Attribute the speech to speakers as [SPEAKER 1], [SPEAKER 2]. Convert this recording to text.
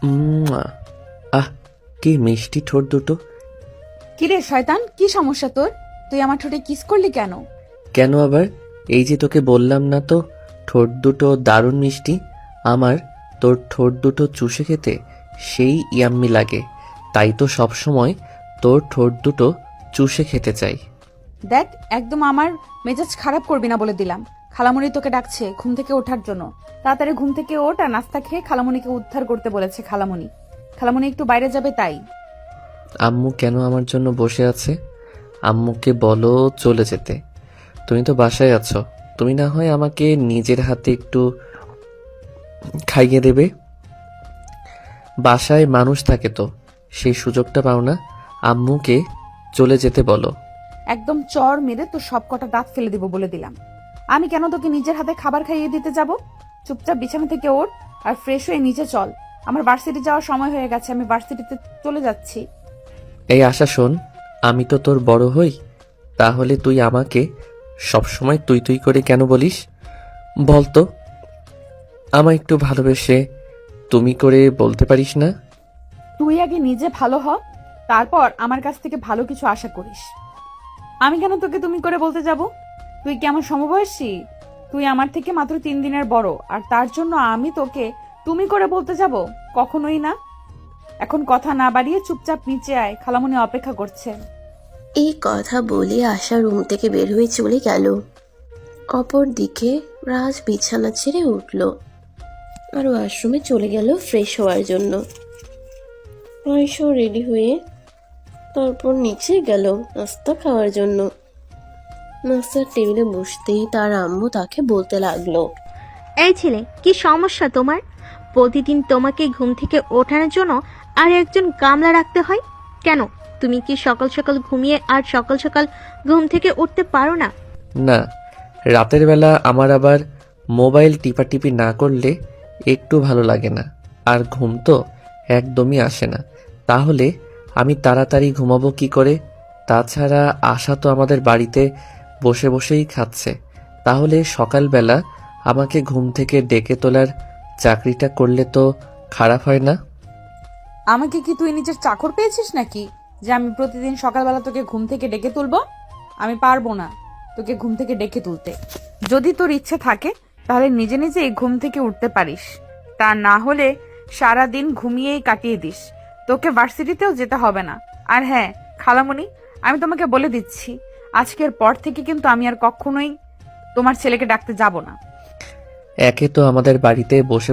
[SPEAKER 1] উম্মুয়া। আহ, কি মিষ্টি ঠোঁট দুটো।
[SPEAKER 2] কিরে শয়তান, কি সমস্যা তোর? তুই আমার ঠোঁটে কিস করলি কেন?
[SPEAKER 1] কেন আবার? এই যে তোকে বললাম না তো, ঠোঁট দুটো দারুণ মিষ্টি। আমার তোর ঠোঁট দুটো চুষে খেতে সেই ইয়াম্মি লাগে। তাই তো সবসময় তোর ঠোঁট দুটো চুষে খেতে চাই।
[SPEAKER 2] দেখ, একদম আমার মেজাজ খারাপ করবি না বলে দিলাম। খালামণি তোকে ডাকছে ঘুম থেকে ওঠার জন্য। তাড়াতাড়ি ঘুম থেকে ওঠ আর নাস্তা খেয়ে খালামণিকে উদ্ধার করতে বলেছে খালামণি। খালামণি একটু বাইরে যাবে তাই।
[SPEAKER 1] আম্মু কেন আমার জন্য বসে আছে? আম্মুকে বলো চলে যেতে। তুমি তো বাসায় আছো, তুমি না হয় আমাকে নিজের হাতে একটু খাইয়ে দেবে। বাসায় মানুষ থাকে তো সেই সুযোগটা পাও না। আম্মুকে চলে যেতে বলো।
[SPEAKER 2] একদম চর মেরে তোর সব কটা দাঁত ফেলে দিব বলে দিলাম। আমি কেন তোকে নিজের হাতে খাবার খাইয়ে দিতে যাব? চুপচাপ বিছানা থেকে ওঠ আর ফ্রেশ হয়ে নিচে চল। আমার ভার্সিটি যাওয়ার সময় হয়ে গেছে, আমি ভার্সিটিতে চলে যাচ্ছি।
[SPEAKER 1] এই আশা শোন, আমি তো তোর বড় হই, তাহলে তুই আমাকে সবসময় তুই তুই করে কেন বলিস বলতো? আমায় একটু ভালোবেসে তুমি করে বলতে পারিস না?
[SPEAKER 2] তুই আগে নিজে ভালো হ, তারপর আমার কাছ থেকে ভালো কিছু আশা করিস। আমি কেন তোকে তুমি করে বলতে যাব? তুই কি আমার সমবয়সী? তুই আমার থেকে মাত্র 3 দিনের বড়, আর তার জন্য আমি তোকে তুমি করে বলতে যাব? কখনোই না। এখন কথা না বাড়িয়ে চুপচাপ নিচে আয়, খালামণি অপেক্ষা করছে।
[SPEAKER 3] এই কথা বলে আশা রুম থেকে বের হয়ে চলে গেল। অপরদিকে রাজ বিছানা ছেড়ে উঠল আর ওয়াশরুমে চলে গেল ফ্রেশ হওয়ার জন্য। আয়শা রেডি হয়ে তারপর নিচে গেল নাস্তা খাওয়ার জন্য। নাস্তার টেবিলে বসতেই তার আম্মু তাকে বলতে লাগলো,
[SPEAKER 4] এই ছেলে, কি সমস্যা তোমার? প্রতিদিন তোমাকে ঘুম থেকে ওঠানোর জন্য আর একজন গামলা রাখতে হয় কেন? তুমি কি সকাল সকাল ঘুমিয়ে আর সকাল সকাল ঘুম থেকে উঠতে পারো না?
[SPEAKER 1] না, রাতের বেলা আমার আবার মোবাইল টিপাটিপি না করলে একটু ভালো লাগে না, আর ঘুম তো একদমই আসে না। তাহলে আমি তাড়াতাড়ি ঘুমাবো কি করে? তাছাড়া আশা তো আমাদের বাড়িতে বসে বসেই খাচ্ছে, তাহলে সকালবেলা আমাকে ঘুম থেকে ডেকে তোলার চাকরিটা করলে তো খারাপ হয় না?
[SPEAKER 2] আমাকে কি তুই নিজের চাকর পেয়েছিস নাকি, যে আমি প্রতিদিন সকালবেলা তোকে ঘুম থেকে ডেকে তুলবো? আমি পারবো না তোকে ঘুম থেকে ডেকে তুলতে। যদি তোর ইচ্ছে থাকে তাহলে নিজে নিজে এই ঘুম থেকে উঠতে পারিস, তা না হলে সারা দিন ঘুমিয়েই কাটিয়ে দিস। তোকে ভার্সিটিতেও যেতে হবে না। আর হ্যাঁ খালামণি, আমি তোমাকে বলে দিচ্ছি, আজকের পর থেকে কিন্তু আমি আর কখনোই তোমার ছেলেকে ডাকতে যাব না।
[SPEAKER 1] একে তো আমাদের বাড়িতে বসে বসে